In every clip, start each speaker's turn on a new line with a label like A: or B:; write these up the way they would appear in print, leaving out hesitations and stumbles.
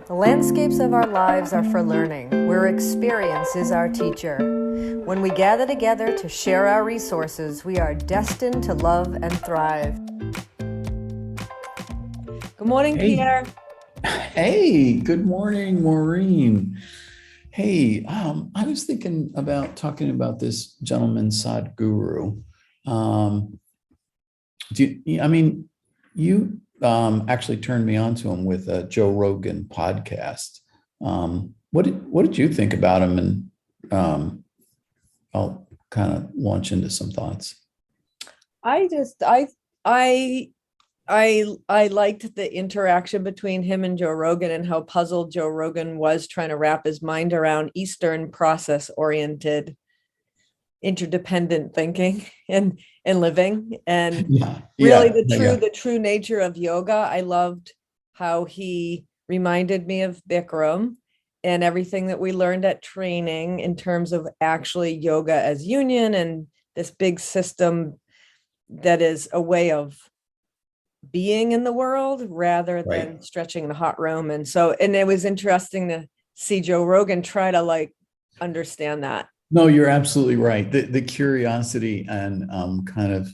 A: The landscapes of our lives are for learning, where experience is our teacher. When we gather together to share our resources, we are destined to love and thrive. Good morning,
B: Hey,
A: Pierre.
B: hey, good morning, Maureen. Hey, I was thinking about talking about this gentleman, Sadhguru. Um, you actually turned me on to him with a Joe Rogan podcast. What did you think about him? And I'll kind of launch into some thoughts.
A: I just I I liked the interaction between him and Joe Rogan and how puzzled Joe Rogan was trying to wrap his mind around Eastern process oriented interdependent thinking and living, and
B: Yeah,
A: really
B: yeah, yeah.
A: the true nature of yoga. I loved how he reminded me of Bikram and everything that we learned at training in terms of actually yoga as union and this big system that is a way of being in the world rather
B: Right.
A: than stretching the hot room. And it was interesting to see Joe Rogan try to like understand that.
B: No, you're absolutely right. The curiosity and kind of,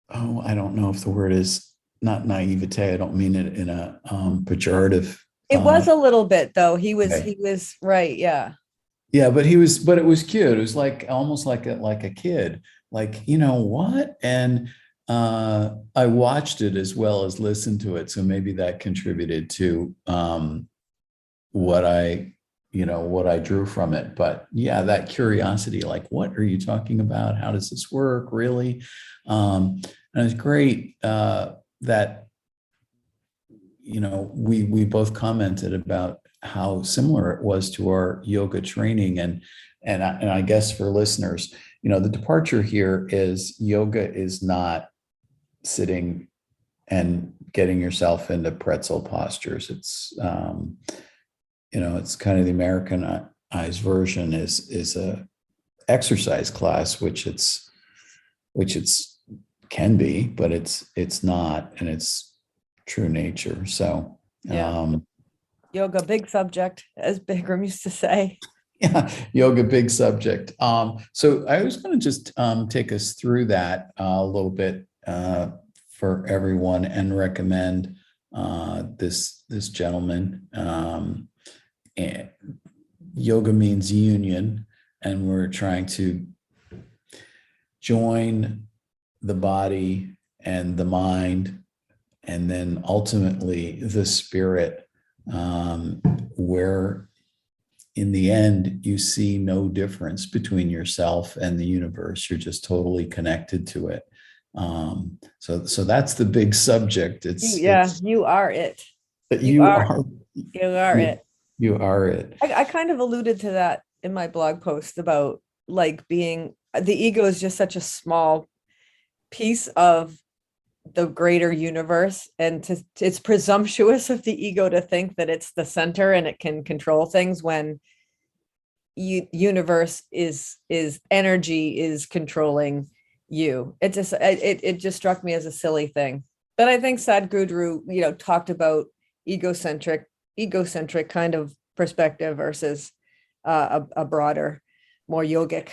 B: oh, I don't know if the word is not naivete. I don't mean it in a pejorative
A: It was a little bit though.
B: way.
A: He was right. Yeah.
B: Yeah, but it was cute. It was like almost like a kid. Like, you know what? And I watched it as well as listened to it. So maybe that contributed to what what I drew from it. But yeah, that curiosity, like, what are you talking about? How does this work, really? And it's great that we both commented about how similar it was to our yoga training. And I guess for listeners, the departure here is yoga is not sitting and getting yourself into pretzel postures. It's kind of the Americanized version is a exercise class, which it's can be, but it's not, and it's true nature. So
A: Yeah. Yoga, big subject, as Bikram used to say.
B: yeah, yoga, big subject. So I was going to just take us through that a little bit for everyone and recommend this gentleman. And yoga means union, and we're trying to join the body and the mind, and then ultimately the spirit, where in the end you see no difference between yourself and the universe. You're just totally connected to it. So that's the big subject. It's
A: You are it.
B: that
A: You are you are
B: you,
A: it.
B: you are it.
A: I kind of alluded to that in my blog post about like being the ego is just such a small piece of the greater universe, and it's presumptuous of the ego to think that it's the center and it can control things when universe is energy is controlling you. It just struck me as a silly thing. But I think Sadhguru, talked about egocentric kind of perspective versus a broader, more yogic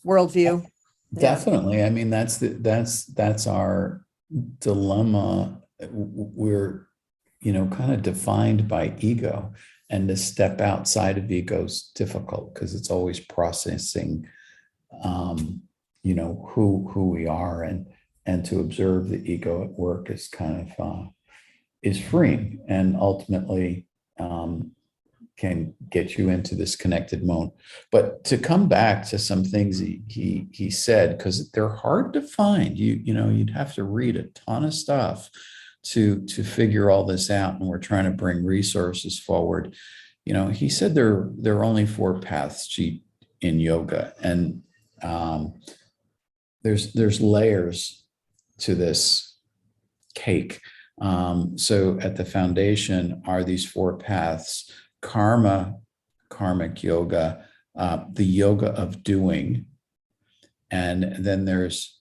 A: worldview. Yeah.
B: Definitely. I mean, that's our dilemma. We're, kind of defined by ego, and to step outside of ego is difficult because it's always processing, who we are, and to observe the ego at work is kind of is freeing, and ultimately can get you into this connected mode. But to come back to some things he said, because they're hard to find. You'd have to read a ton of stuff to figure all this out, and we're trying to bring resources forward. He said there are only four paths in yoga, and there's layers to this cake. So at the foundation are these four paths: karmic yoga, the yoga of doing, and then there's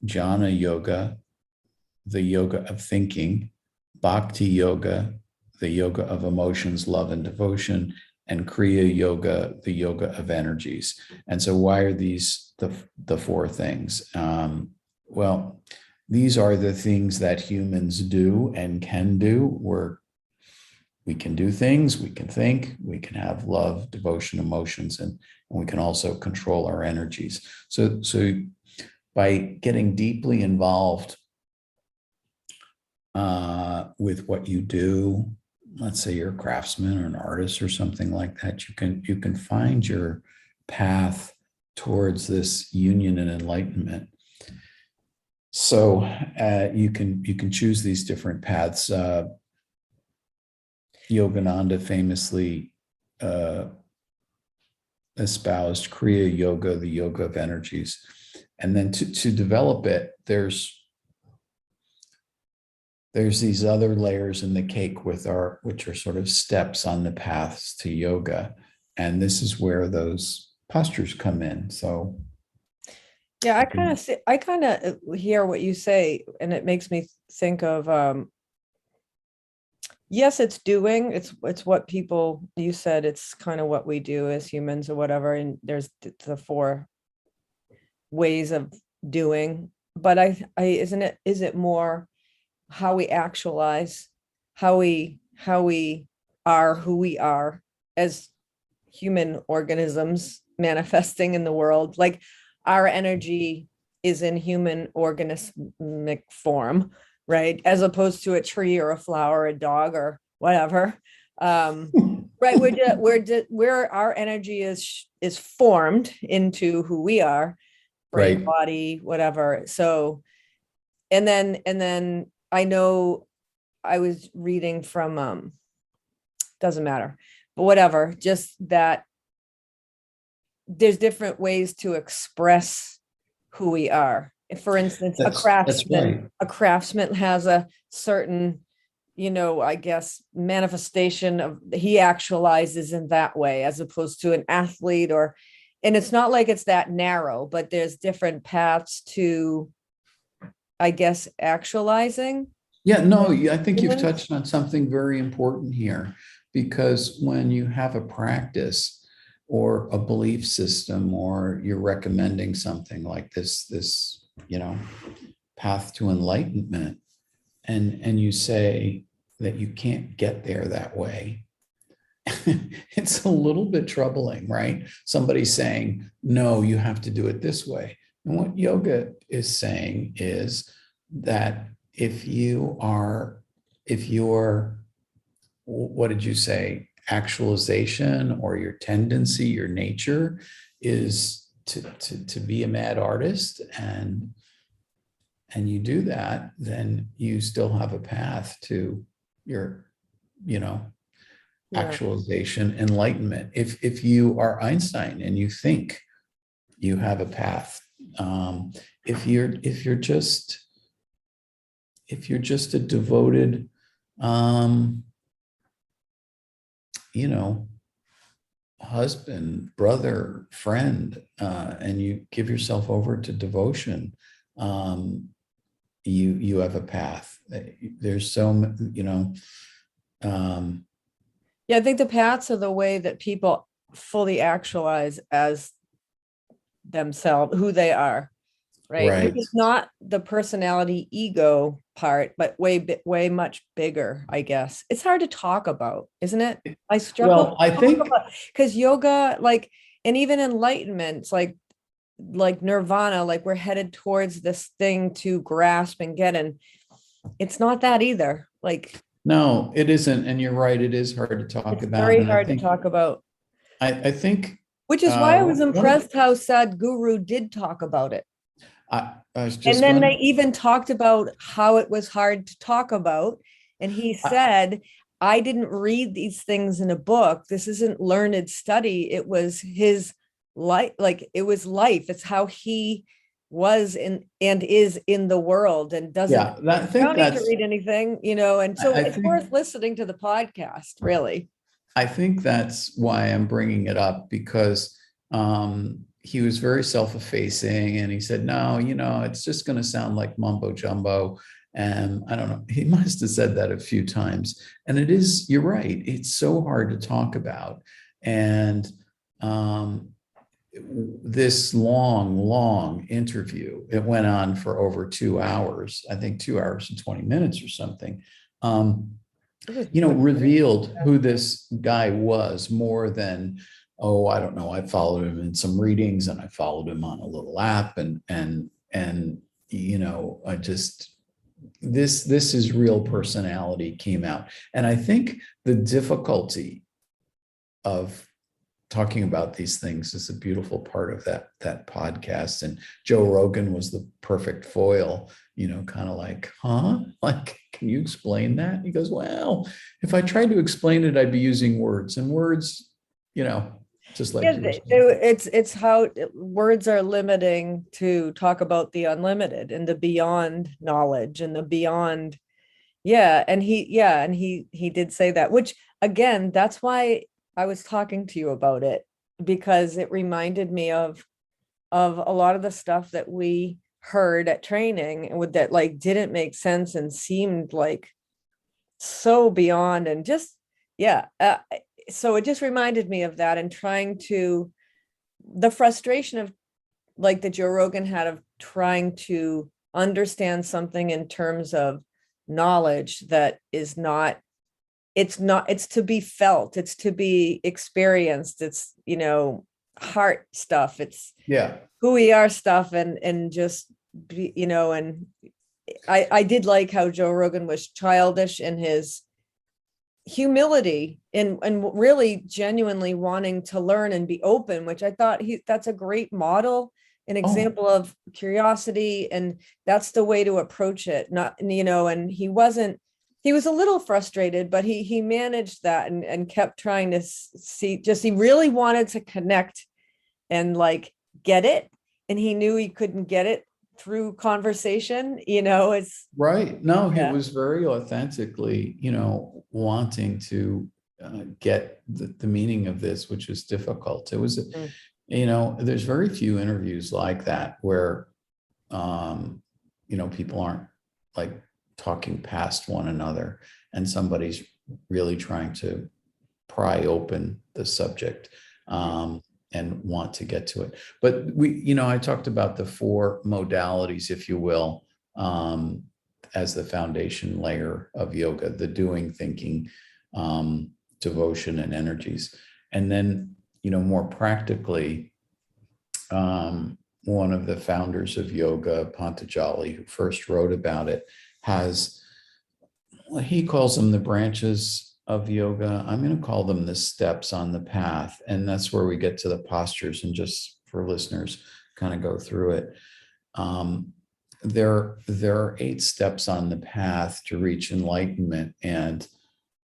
B: jnana yoga, the yoga of thinking, bhakti yoga, the yoga of emotions, love, and devotion, and Kriya Yoga, the yoga of energies. And so why are these the four things? Well, these are the things that humans do and can do. We can do things, we can think, we can have love, devotion, emotions, and we can also control our energies. So by getting deeply involved with what you do, let's say you're a craftsman or an artist or something like that, you can find your path towards this union and enlightenment. So you can choose these different paths. Yogananda famously espoused Kriya Yoga, the yoga of energies. And then to develop it, there's these other layers in the cake which are sort of steps on the paths to yoga. And this is where those postures come in. So
A: yeah, I kind of hear what you say, and it makes me think of yes, it's doing, it's what people, you said it's kind of what we do as humans or whatever, and there's the four ways of doing, but is it more how we actualize, how we are who we are as human organisms manifesting in the world? Like our energy is in human organismic form, right? As opposed to a tree or a flower, a dog or whatever. Right. Where our energy is formed into who we are, brain,
B: right.
A: body, whatever. So, and then I know I was reading from, doesn't matter, but whatever, just that there's different ways to express who we are. For instance,
B: That's right.
A: a craftsman has a certain, I guess, manifestation of, he actualizes in that way, as opposed to an athlete and it's not like it's that narrow, but there's different paths to, I guess, actualizing.
B: Yeah, no, I think you've
A: Humans.
B: touched on something very important here, because when you have a practice or a belief system, or you're recommending something like this, path to enlightenment, and you say that you can't get there that way, it's a little bit troubling, right? Somebody's saying, no, you have to do it this way. And what yoga is saying is that if your, what did you say, actualization, or your tendency, your nature is to be a mad artist, and you do that, then you still have a path to your, actualization, enlightenment. If you are Einstein and you think, you have a path. If you're just a devoted, husband, brother, friend, and you give yourself over to devotion, you have a path. There's so,
A: Yeah, I think the paths are the way that people fully actualize as themselves, who they are, right? Which
B: right.
A: is not the personality ego part, but way much bigger, I guess. It's hard to talk about, isn't it? I struggle
B: Well, I think,
A: because yoga, like, and even enlightenment, like nirvana, like we're headed towards this thing to grasp and get, and it's not that either. Like,
B: no, it isn't. And you're right. It is hard to talk
A: it's
B: about.
A: very
B: And
A: hard to talk about.
B: I think,
A: Which is why I was
B: one of,
A: impressed how Sadhguru did talk about it.
B: I was
A: And
B: just
A: then
B: going
A: they even talked about how it was hard to talk about. And he said, I didn't read these things in a book. This isn't learned study. It was his life, like it was life. It's how he was in and is in the world, and doesn't,
B: I think
A: don't need to
B: that's,
A: read anything, and so
B: I
A: it's
B: think,
A: worth listening to the podcast, really.
B: I think that's why I'm bringing it up, because he was very self-effacing, and he said, no, it's just going to sound like mumbo jumbo. And I don't know, he must have said that a few times. And it is, you're right, it's so hard to talk about. And this long interview, it went on for over 2 hours, I think 2 hours and 20 minutes or something. Revealed who this guy was more than, oh, I don't know, I followed him in some readings and I followed him on a little app and I just, this is real personality came out. And I think the difficulty of talking about these things is a beautiful part of that podcast. And Joe Rogan was the perfect foil, kind of like, like, can you explain that? He goes, well, if I tried to explain it, I'd be using words, and words, just like
A: it's how words are limiting to talk about the unlimited and the beyond knowledge and the beyond. And he did say that, which again, that's why I was talking to you about it, because it reminded me of a lot of the stuff that we heard at training with that like didn't make sense and seemed like so beyond and just, so it just reminded me of that, and trying to, the frustration of like the Joe Rogan had of trying to understand something in terms of knowledge that is not, it's to be felt, it's to be experienced, it's, heart stuff, it's who we are stuff, and just be, and I did like how Joe Rogan was childish in his humility and really genuinely wanting to learn and be open, which I thought that's a great model, an example of curiosity, and that's the way to approach it. Not, and he was a little frustrated, but he managed that and kept trying to see, he really wanted to connect and like get it. And he knew he couldn't get it through conversation, it's
B: right. No, he was very authentically, wanting to get the meaning of this, which was difficult. It was, there's very few interviews like that where, people aren't like talking past one another and somebody's really trying to pry open the subject and want to get to it. But I talked about the 4 modalities, if you will, as the foundation layer of yoga: the doing, thinking, devotion, and energies. And then, more practically, one of the founders of yoga, Patanjali, who first wrote about it, he calls them the branches of yoga. I'm going to call them the steps on the path. And that's where we get to the postures, and just for listeners, kind of go through it. There are 8 steps on the path to reach enlightenment. And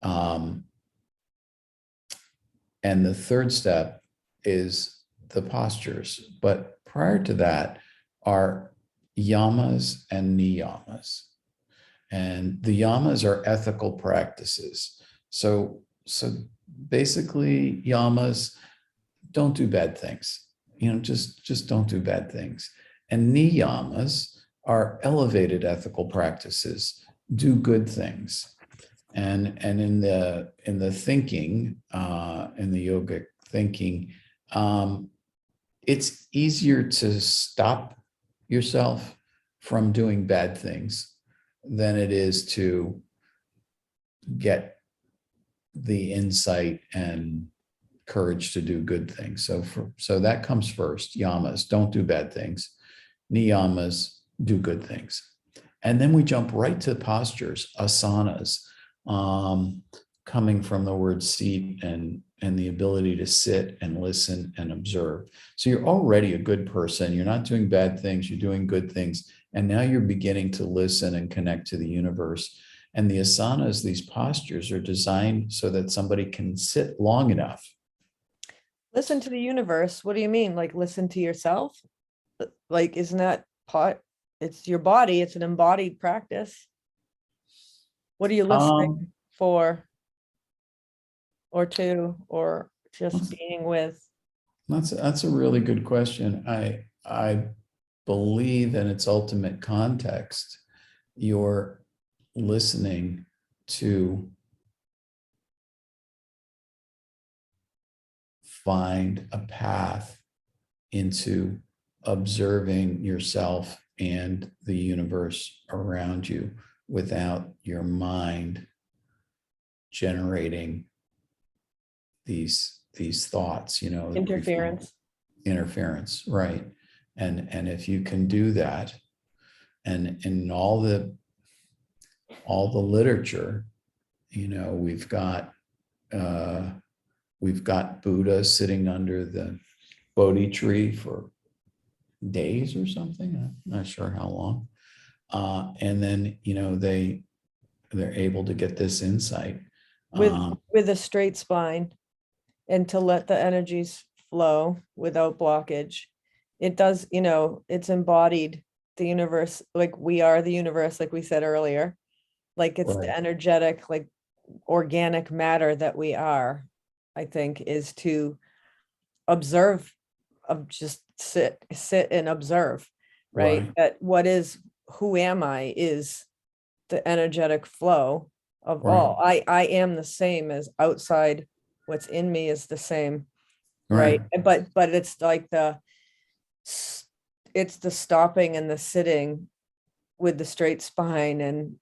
B: the 3rd step is the postures. But prior to that are yamas and niyamas. And the yamas are ethical practices. So basically, yamas, don't do bad things. Just don't do bad things. And niyamas are elevated ethical practices. Do good things. And in the thinking, in the yogic thinking, it's easier to stop yourself from doing bad things than it is to get the insight and courage to do good things. So that comes first. Yamas, don't do bad things. Niyamas, do good things. And then we jump right to postures, asanas, coming from the word seat and the ability to sit and listen and observe. So you're already a good person. You're not doing bad things. You're doing good things. And now you're beginning to listen and connect to the universe. And the asanas, these postures, are designed so that somebody can sit long enough.
A: Listen to the universe. What do you mean? Like listen to yourself? Like, isn't that part? It's your body. It's an embodied practice. What are you listening for? Or to, or just being with?
B: That's a really good question. I believe in its ultimate context you're listening to find a path into observing yourself and the universe around you without your mind generating these thoughts,
A: Interference.
B: interference, right? And if you can do that, and in all the literature, we've got Buddha sitting under the Bodhi tree for days or something. I'm not sure how long. And then, they're able to get this insight.
A: With a straight spine, and to let the energies flow without blockage. It does, it's embodied the universe, like we are the universe, like we said earlier. Like it's
B: Right.
A: the energetic, like organic matter that we are, I think, is to observe, of just sit and observe, right? That who am I is the energetic flow of
B: Right.
A: all. I am the same as outside. What's in me is the same, right? But it's like it's the stopping and the sitting with the straight spine and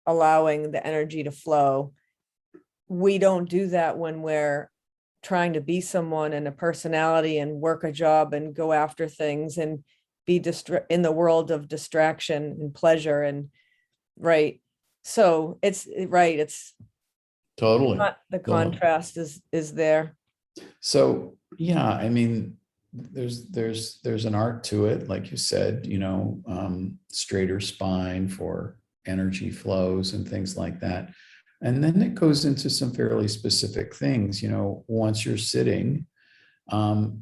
A: allowing the energy to flow. We don't do that when we're trying to be someone and a personality and work a job and go after things and be in the world of distraction and pleasure, and right. So it's right. It's
B: Totally.
A: the contrast is there.
B: So yeah, I mean, there's an art to it, like you said, straighter spine for energy flows and things like that. And then it goes into some fairly specific things. Once you're sitting,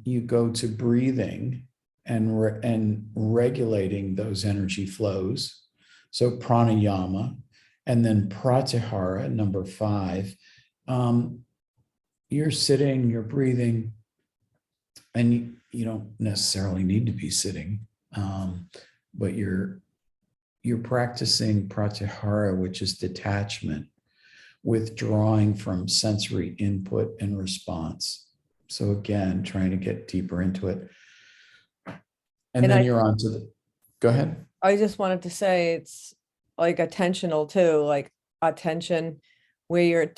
B: you go to breathing and regulating those energy flows. So pranayama, and then pratyahara, number 5. You're sitting, you're breathing, and you don't necessarily need to be sitting, but you're practicing pratyahara, which is detachment, withdrawing from sensory input and response. So again, trying to get deeper into it. And then you're on to go ahead.
A: I just wanted to say it's like attentional too, like attention where you're,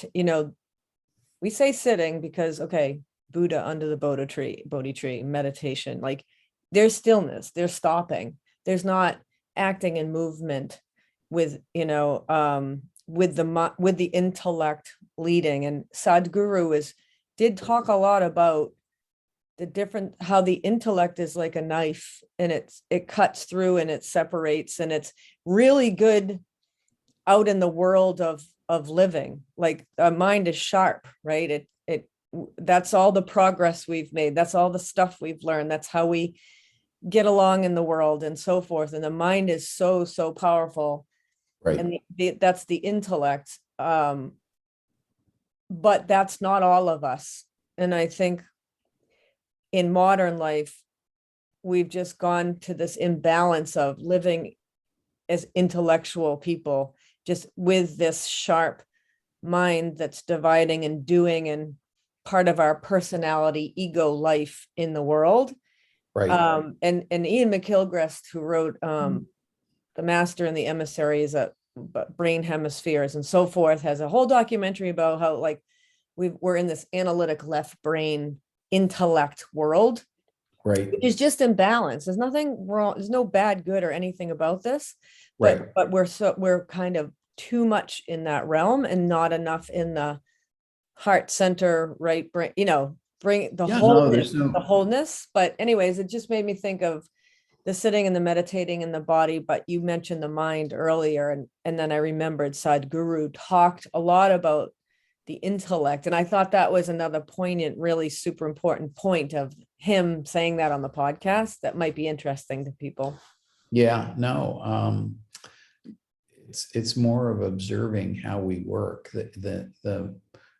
A: we say sitting because, okay, Buddha under the Bodhi tree, meditation, like there's stillness, there's stopping, there's not acting in movement with, with the intellect leading. And Sadhguru did talk a lot about how the intellect is like a knife, and it cuts through and it separates, and it's really good out in the world of living. Like our mind is sharp, right? That's all the progress we've made. That's all the stuff we've learned. That's how we get along in the world and so forth. And the mind is so powerful.
B: Right.
A: And that's the intellect. But that's not all of us. And I think in modern life, we've just gone to this imbalance of living as intellectual people, just with this sharp mind that's dividing and doing, and part of our personality, ego life in the world.
B: Right.
A: And Ian McKilgrist, who wrote The Master and the Emissaries at Brain Hemispheres and so forth, has a whole documentary about how like we're in this analytic left brain intellect world,
B: right,
A: which is just imbalance. There's nothing wrong, there's no bad, good, or anything about this, but we're kind of too much in that realm and not enough in the heart center, right brain, bring the wholeness. But anyways, it just made me think of the sitting and the meditating in the body. But you mentioned the mind earlier, and then I remembered Sadhguru talked a lot about the intellect, and I thought that was another poignant, really super important point of him saying that on the podcast that might be interesting to people.
B: Yeah, no, it's more of observing how we work.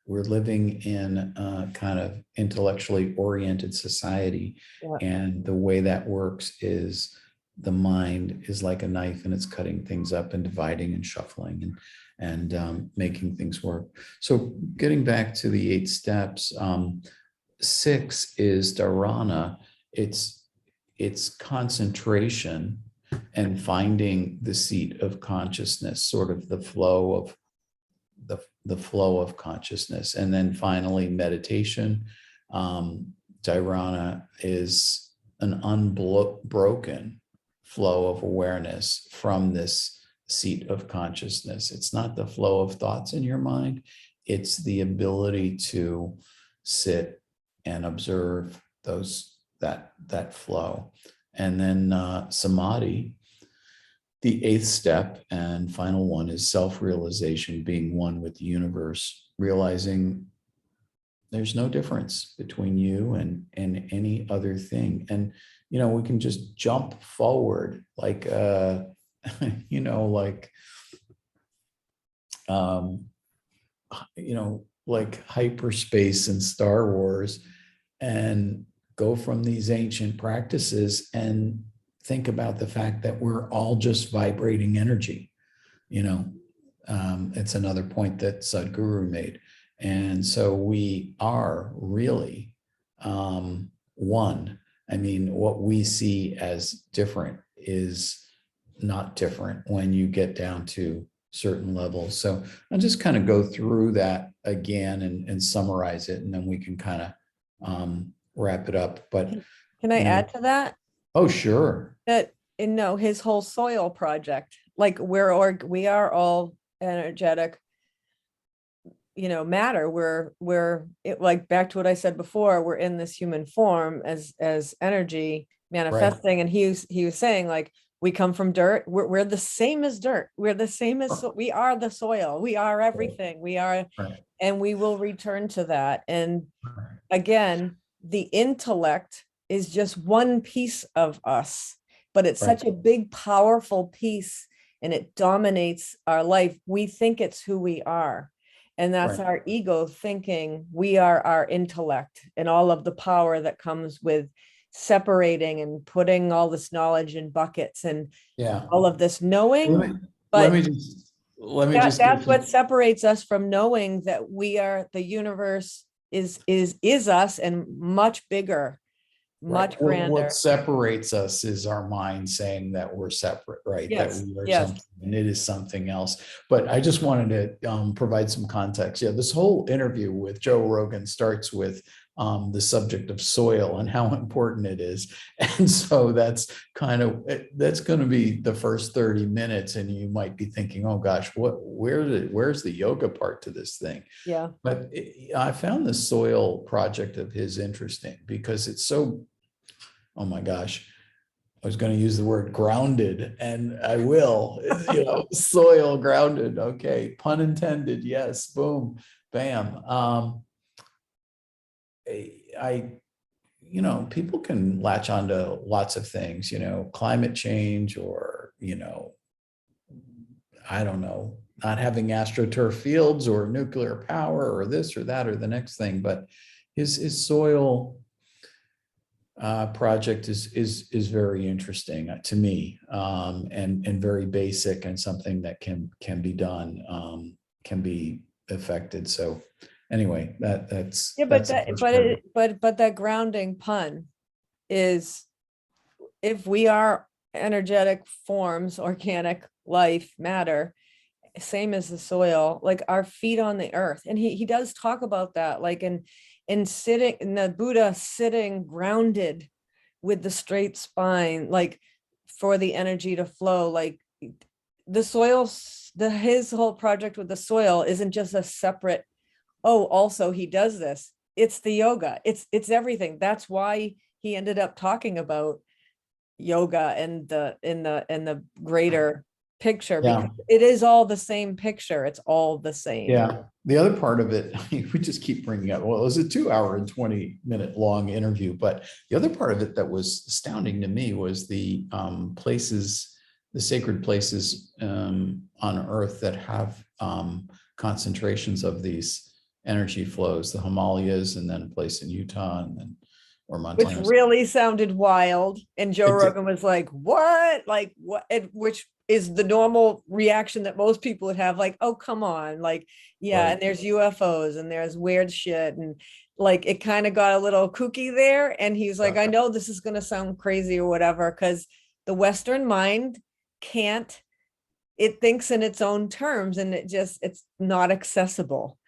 B: We're living in a kind of intellectually oriented society, and the way that works is the mind is like a knife and it's cutting things up and dividing and shuffling and making things work. So getting back to the 8 steps, 6 is dharana. It's concentration and finding the seat of consciousness, sort of the flow of the flow of consciousness. And then finally, meditation. Dharana is an unbroken flow of awareness from this seat of consciousness. It's not the flow of thoughts in your mind. It's the ability to sit and observe that flow. And then samadhi, the 8th step and final one, is self-realization, being one with the universe, realizing there's no difference between you and any other thing. And, we can just jump forward like, like hyperspace in Star Wars, and go from these ancient practices and think about the fact that we're all just vibrating energy. It's another point that Sadhguru made. And so we are really one. I mean, what we see as different is not different when you get down to certain levels. So I'll just kind of go through that again and summarize it, and then we can kind of wrap it up. But
A: can I add to that?
B: Oh, sure.
A: That his whole soil project, like we are all energetic, matter. We're like, back to what I said before, we're in this human form as energy manifesting. Right. And he was saying, like, we come from dirt. We're the same as dirt. We're the same as, we are the soil. We are everything. We are, right. And we will return to that. And again, the intellect is just one piece of us, but it's right. Such a big, powerful piece, and it dominates our life. We think it's who we are. And that's right. Our ego thinking we are our intellect, and all of the power that comes with separating and putting all this knowledge in buckets and all of this knowing.
B: Let me just
A: that's what separates us from knowing that we are, the universe is us, and much bigger, much grander.
B: What separates us is our mind saying that we're separate, right?
A: Yes.
B: That we are
A: yes.
B: something and it is something else. But I just wanted to provide some context. Yeah, this whole interview with Joe Rogan starts with the subject of soil and how important it is. And so that's going to be the first 30 minutes. And you might be thinking, oh gosh, where's the yoga part to this thing?
A: Yeah.
B: But I found the soil project of his interesting because it's so, oh my gosh, I was going to use the word grounded, and I will, soil grounded. Okay. Pun intended. Yes. Boom, bam. People can latch onto lots of things, climate change, or, I don't know, not having AstroTurf fields or nuclear power or this or that or the next thing. But his soil project is very interesting to me, and very basic, and something that can be done, can be affected. So anyway, that's
A: but that grounding pun is, if we are energetic forms, organic life, matter, same as the soil, like our feet on the earth. And he does talk about that, like in sitting, in the Buddha sitting grounded with the straight spine, like for the energy to flow. Like the soil, his whole project with the soil isn't just a separate, oh, also he does this. It's the yoga. It's everything. That's why he ended up talking about yoga and in the greater picture, because it is all the same picture. It's all the same.
B: Yeah. The other part of it, we just keep bringing up, well, it was a 2-hour and 20-minute long interview, but the other part of it that was astounding to me was the places, the sacred places on earth that have concentrations of these energy flows, the Himalayas, and then a place in Utah, and then or
A: Which
B: Montana.
A: really sounded wild. And Joe
B: It did.
A: Rogan was like, what? Like, what? Which is the normal reaction that most people would have, like, oh, come on. Like, yeah,
B: Right.
A: and there's UFOs and there's weird shit. And like, it kind of got a little kooky there. And he's like, I know this is going to sound crazy or whatever, because the Western mind can't, it thinks in its own terms, and it's not accessible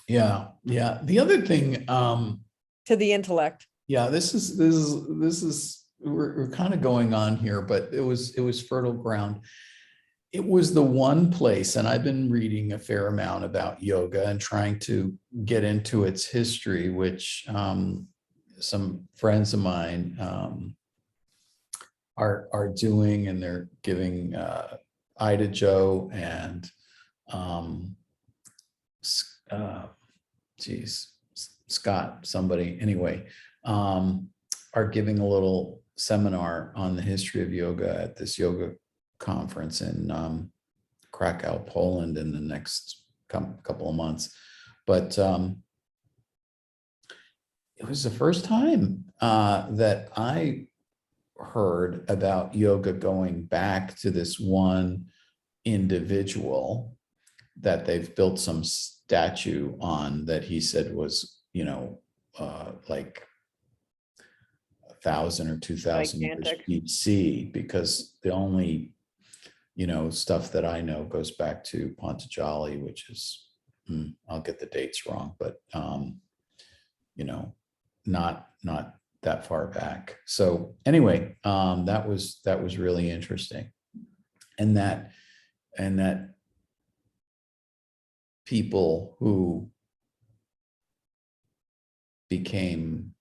B: Yeah. Yeah. The other thing,
A: to the intellect.
B: yeah, this is we're kind of going on here, but it was fertile ground. It was the one place, and I've been reading a fair amount about yoga and trying to get into its history, which some friends of mine are doing, and they're giving Ida Joe and geez, Scott, somebody anyway, are giving a little seminar on the history of yoga at this yoga conference in Krakow, Poland, in the next couple of months. But it was the first time that I heard about yoga going back to this one individual that they've built some statue on, that he said was, like 1,000 or 2,000 years
A: Gigantic.
B: BC, because the only, stuff that I know goes back to Pantajali, which is, I'll get the dates wrong, but, not that far back. So anyway, that was really interesting. And that people who became,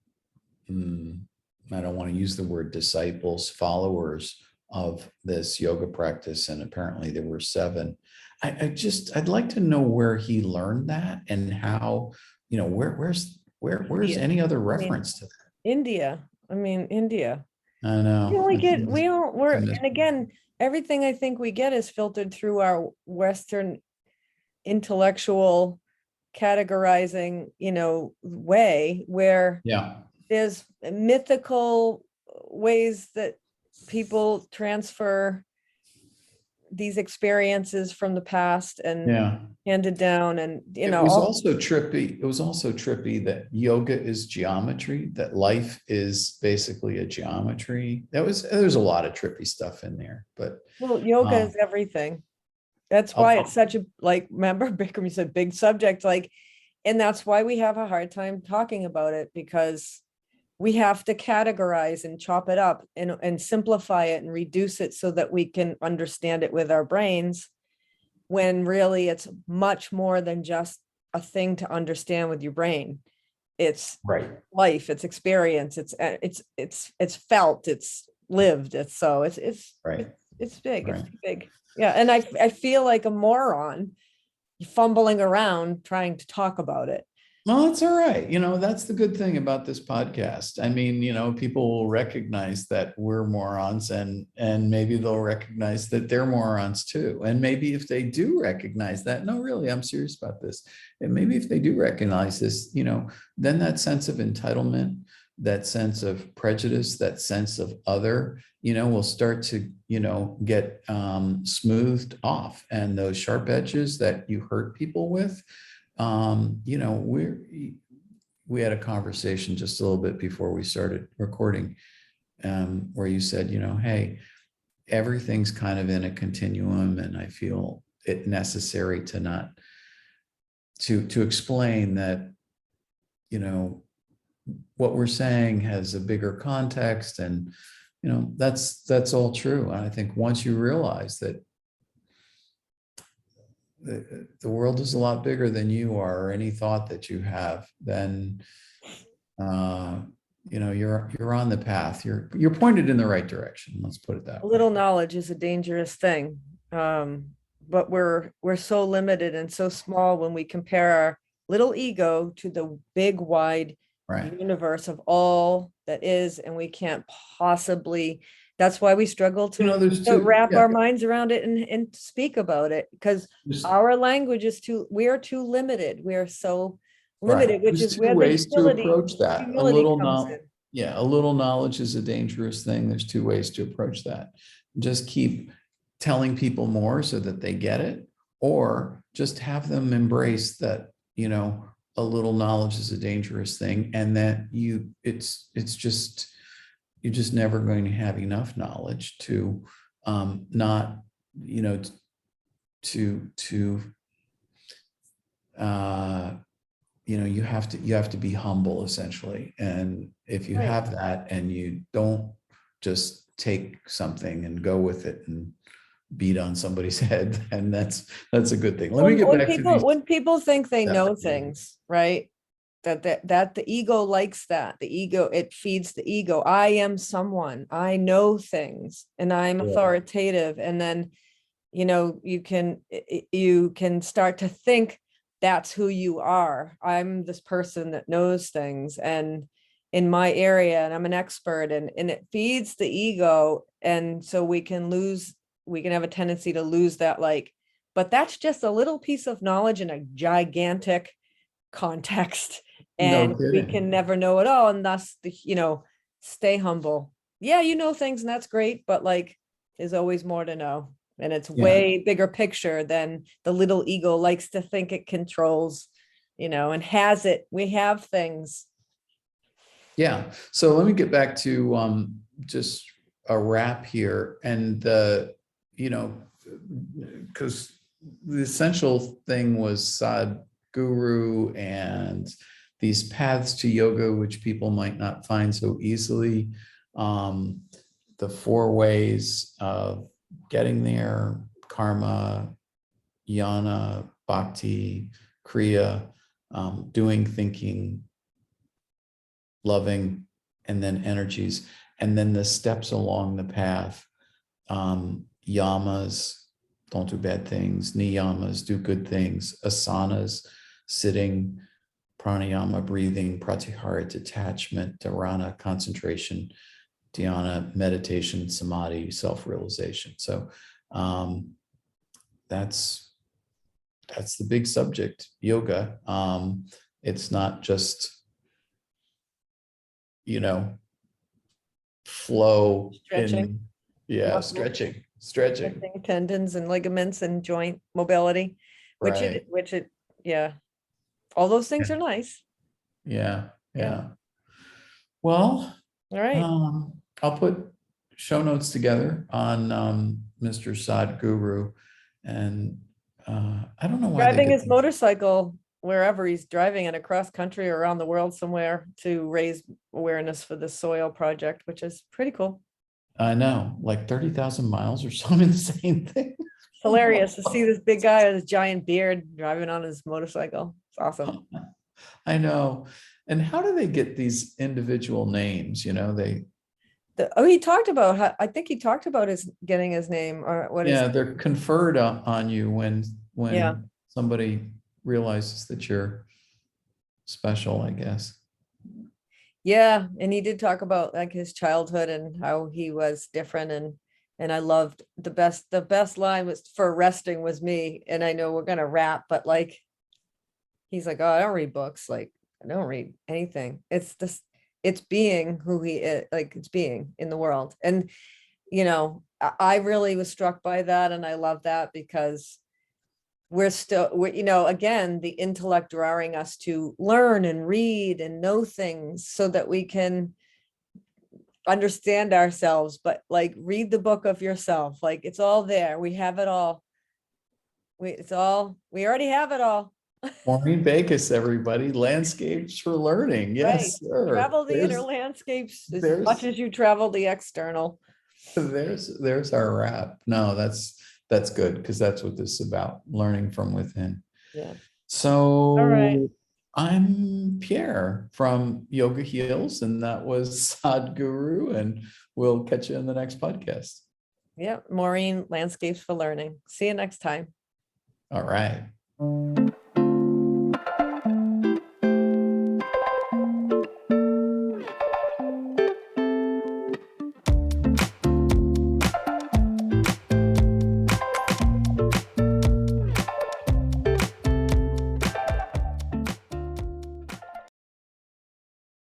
B: I don't want to use the word disciples, followers of this yoga practice, and apparently there were 7. I'd like to know where he learned that, and how, where's
A: India.
B: any other
A: I mean,
B: reference to that?
A: India. I mean, India.
B: I know.
A: And again, everything I think we get is filtered through our Western intellectual categorizing, way, where
B: Yeah.
A: there's mythical ways that people transfer these experiences from the past and
B: Yeah.
A: handed down. And,
B: It was also trippy that yoga is geometry, that life is basically a geometry. There's a lot of trippy stuff in there, but
A: well, yoga is everything. That's why it's such a, like, remember Bikram, you said big subject, like, and that's why we have a hard time talking about it, because we have to categorize and chop it up and simplify it and reduce it so that we can understand it with our brains, when really it's much more than just a thing to understand with your brain. It's
B: right.
A: life, it's experience, it's felt, it's lived. It's
B: Right.
A: it's big.
B: Right.
A: It's big. Yeah. And I feel like a moron fumbling around trying to talk about it.
B: Well, it's all right. That's the good thing about this podcast. I mean, people will recognize that we're morons, and maybe they'll recognize that they're morons too. And maybe if they do recognize that, no, really, I'm serious about this. And maybe if they do recognize this, then that sense of entitlement, that sense of prejudice, that sense of other, will start to, get smoothed off. And those sharp edges that you hurt people with, we had a conversation just a little bit before we started recording, where you said, hey, everything's kind of in a continuum, and I feel it necessary to not to explain that, what we're saying has a bigger context, and that's all true. And I think once you realize that the world is a lot bigger than you are, or any thought that you have, then you're on the path. You're pointed in the right direction. Let's put it that way.
A: A little knowledge is a dangerous thing, but we're so limited and so small when we compare our little ego to the big wide universe of all that is, and we can't possibly. That's why we struggle to wrap our minds around it and speak about it, because our language is we are too limited. We are so limited, which is where the
B: ways to approach that. A little Yeah, a little knowledge is a dangerous thing. There's two ways to approach that. Just keep telling people more so that they get it, or just have them embrace that, a little knowledge is a dangerous thing, and that it's just, you're just never going to have enough knowledge to not, to you have to be humble, essentially. And if you
A: Right.
B: have that, and you don't just take something and go with it and beat on somebody's head, and that's a good thing. Let me get back to these.
A: When people think they know
B: steps.
A: things, right? That the ego likes that. The ego, it feeds the ego. I am someone. I know things and I'm
B: Yeah.
A: authoritative. And then, you can start to think that's who you are. I'm this person that knows things and in my area, and I'm an expert, and it feeds the ego. And so we can have a tendency to lose that, but that's just a little piece of knowledge in a gigantic context,
B: No
A: and we
B: kidding.
A: can never know it all. And thus stay humble. Yeah, things, and that's great, but there's always more to know. And it's
B: Yeah.
A: way bigger picture than the little ego likes to think it controls, and has it. We have things.
B: Yeah. So let me get back to just a wrap here, and because the essential thing was Sadhguru and these paths to yoga, which people might not find so easily. The 4 ways of getting there: karma, jnana, bhakti, kriya, doing, thinking, loving, and then energies, and then the steps along the path. Yamas, don't do bad things; niyamas, do good things; asanas, sitting; pranayama, breathing; pratyahara, detachment; dharana, concentration; dhyana, meditation; samadhi, self-realization. So that's the big subject, yoga. It's not just flow
A: Stretching.
B: stretching.
A: Tendons and ligaments and joint mobility,
B: Right.
A: yeah, all those things are nice.
B: Yeah.
A: Yeah.
B: Well,
A: All right.
B: I'll put show notes together on Mr. Sadhguru, and I don't know why they
A: Driving
B: get
A: his motorcycle wherever he's driving it, across country or around the world somewhere, to raise awareness for the soil project, which is pretty cool.
B: I know, like 30,000 miles or some insane thing.
A: It's hilarious to see this big guy with his giant beard driving on his motorcycle. It's awesome.
B: I know. And how do they get these individual names?
A: He talked about how, I think he talked about his getting his name, or what is,
B: They're conferred on you when
A: yeah.
B: somebody realizes that you're special, I guess.
A: Yeah, and he did talk about his childhood and how he was different, and I loved the best line was, for resting was me. And I know we're gonna wrap, but he's like, oh, I don't read books, I don't read anything. It's being who he is, it's being in the world. And I really was struck by that, and I love that, because we're again, the intellect drawing us to learn and read and know things so that we can understand ourselves. But read the book of yourself, it's all there. We have it all. We already have it all.
B: Maureen Backus, everybody. Landscapes for learning.
A: Right.
B: Yes, sir.
A: Travel the inner landscapes as much
B: there's
A: as you travel the external.
B: there's our wrap. No, that's good, because that's what this is about, learning from within.
A: Yeah.
B: So
A: All right.
B: I'm Pierre from Yoga Heals, and that was Sadhguru, and we'll catch you in the next podcast.
A: Yeah. Maureen, Landscapes for Learning. See you next time.
B: All right.